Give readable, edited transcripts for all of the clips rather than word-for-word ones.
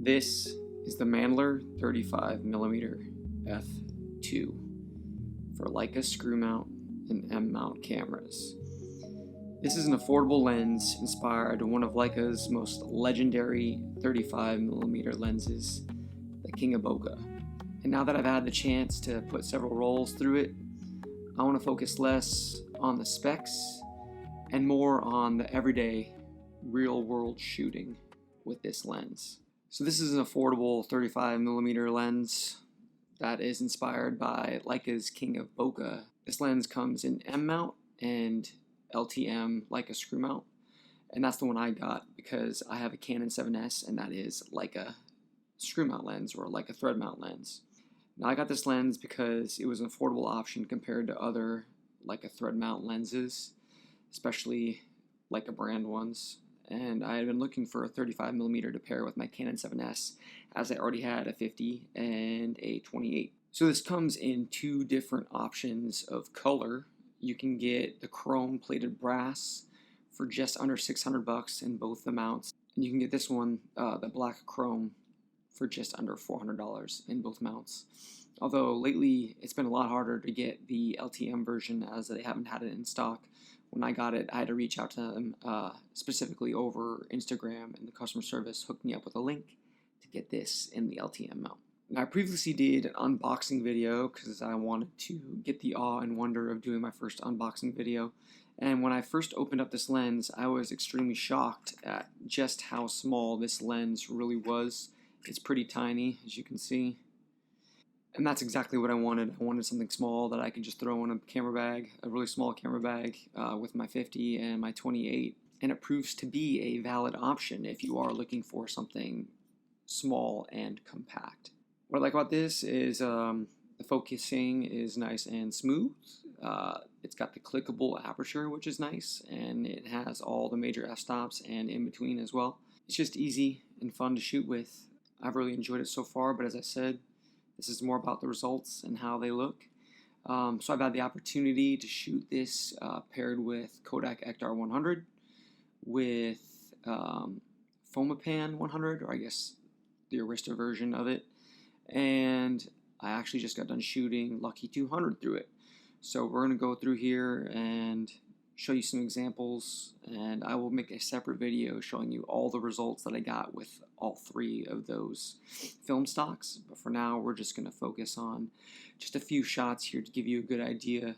This is the Mandler 35mm f2 for Leica screw mount and M mount cameras. This is an affordable lens inspired by one of Leica's most legendary 35mm lenses, the King of Bokeh. And now that I've had the chance to put several rolls through it, I want to focus less on the specs and more on the everyday, real-world shooting with this lens. So this is an affordable 35mm lens that is inspired by Leica's King of Bokeh. This lens comes in M mount and LTM Leica screw mount, and that's the one I got because I have a Canon 7S and that is Leica screw mount lens or Leica thread mount lens. Now I got this lens because it was an affordable option compared to other Leica thread mount lenses, especially Leica brand ones. And I had been looking for a 35mm to pair with my Canon 7S, as I already had a 50 and a 28. So this comes in two different options of color. You can get the chrome plated brass for just under $600 in both the mounts, and you can get this one, the black chrome, for just under $400 in both mounts. Although lately it's been a lot harder to get the LTM version as they haven't had it in stock. When I got it, I had to reach out to them specifically over Instagram, and the customer service hooked me up with a link to get this in the LTM mount. Now, I previously did an unboxing video because I wanted to get the awe and wonder of doing my first unboxing video. And when I first opened up this lens, I was extremely shocked at just how small this lens really was. It's pretty tiny, as you can see. And that's exactly what I wanted. I wanted something small that I could just throw in a camera bag, a really small camera bag with my 50 and my 28. And it proves to be a valid option if you are looking for something small and compact. What I like about this is the focusing is nice and smooth. It's got the clickable aperture, which is nice, and it has all the major f-stops and in between as well. It's just easy and fun to shoot with. I've really enjoyed it so far, but as I said, this is more about the results and how they look. So I've had the opportunity to shoot this paired with Kodak Ektar 100, with Fomapan 100, or I guess the Arista version of it. And I actually just got done shooting Lucky 200 through it. So we're going to go through here and show you some examples, and I will make a separate video showing you all the results that I got with all three of those film stocks. But for now, we're just going to focus on just a few shots here to give you a good idea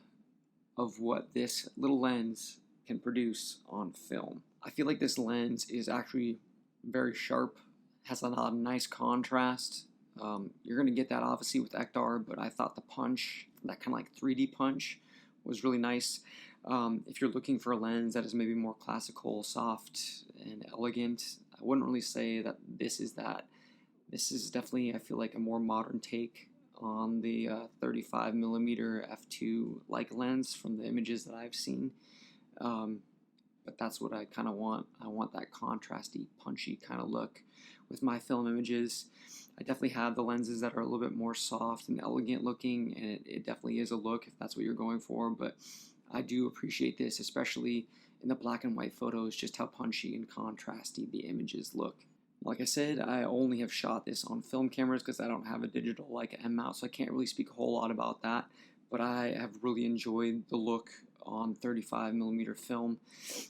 of what this little lens can produce on film. I feel like this lens is actually very sharp, has a lot of nice contrast. You're going to get that obviously with Ektar, but I thought the punch, that kind of like 3D punch, was really nice. If you're looking for a lens that is maybe more classical, soft, and elegant, I wouldn't really say that this is that. This is definitely, I feel like, a more modern take on the 35mm f2 Leica lens from the images that I've seen. But that's what I kind of want. I want that contrasty, punchy kind of look with my film images. I definitely have the lenses that are a little bit more soft and elegant looking, and it definitely is a look if that's what you're going for, but I do appreciate this, especially in the black and white photos, just how punchy and contrasty the images look. Like I said, I only have shot this on film cameras because I don't have a digital like M mount, so I can't really speak a whole lot about that, but I have really enjoyed the look on 35mm film,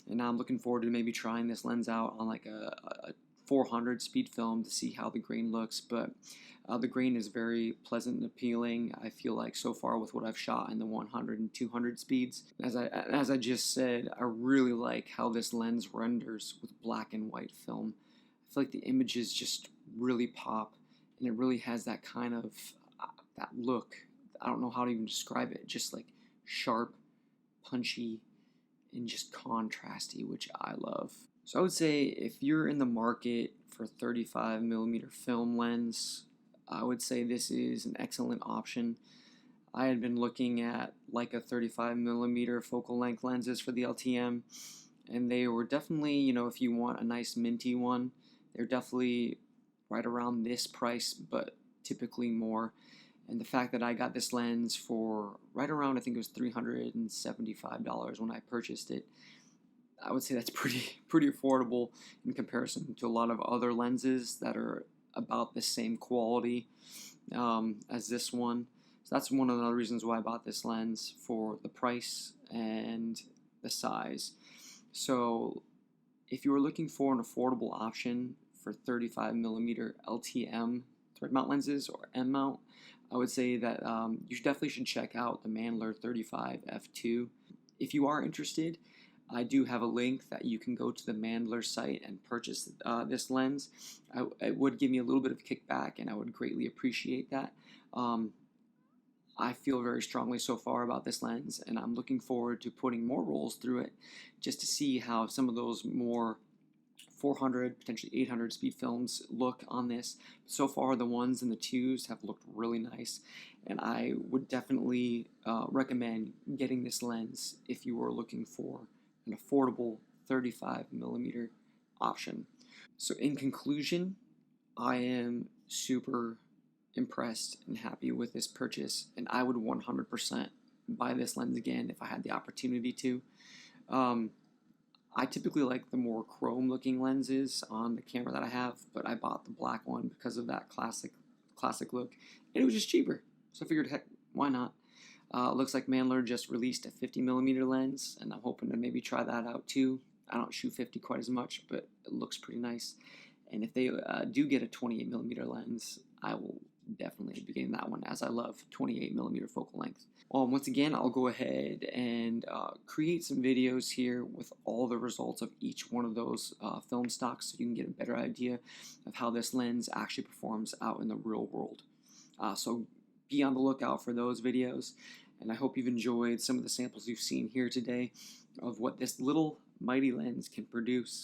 and now I'm looking forward to maybe trying this lens out on like a 400 speed film to see how the grain looks. But the grain is very pleasant and appealing, I feel like, so far with what I've shot in the 100 and 200 speeds. As I just said, I really like how this lens renders with black and white film. I feel like the images just really pop, and it really has that kind of that look. I don't know how to even describe it, just like sharp, punchy, and just contrasty, which I love. So I would say if you're in the market for 35mm film lens, I would say this is an excellent option. I had been looking at Leica 35mm focal length lenses for the LTM, and they were definitely, you know, if you want a nice minty one, they're definitely right around this price, but typically more. And the fact that I got this lens for right around, I think it was $375 when I purchased it, I would say that's pretty affordable in comparison to a lot of other lenses that are about the same quality as this one. So that's one of the reasons why I bought this lens, for the price and the size. So if you were looking for an affordable option for 35mm LTM thread mount lenses or M mount, I would say that you definitely should check out the Mandler 35 f2. If you are interested, I do have a link that you can go to the Mandler site and purchase this lens. It would give me a little bit of kickback, and I would greatly appreciate that. I feel very strongly so far about this lens, and I'm looking forward to putting more rolls through it just to see how some of those more 400, potentially 800 speed films look on this. So far, the ones and the twos have looked really nice, and I would definitely recommend getting this lens if you were looking for an affordable 35mm option. So in conclusion, I am super impressed and happy with this purchase, and I would 100% buy this lens again if I had the opportunity to. I typically like the more chrome looking lenses on the camera that I have, but I bought the black one because of that classic look, and it was just cheaper, so I figured, heck, why not? Looks like Mandler just released a 50mm lens, and I'm hoping to maybe try that out too. I don't shoot 50 quite as much, but it looks pretty nice. And if they do get a 28mm lens, I will definitely be getting that one, as I love 28mm focal length. Once again, I'll go ahead and create some videos here with all the results of each one of those film stocks, so you can get a better idea of how this lens actually performs out in the real world. So be on the lookout for those videos, and I hope you've enjoyed some of the samples you've seen here today of what this little mighty lens can produce.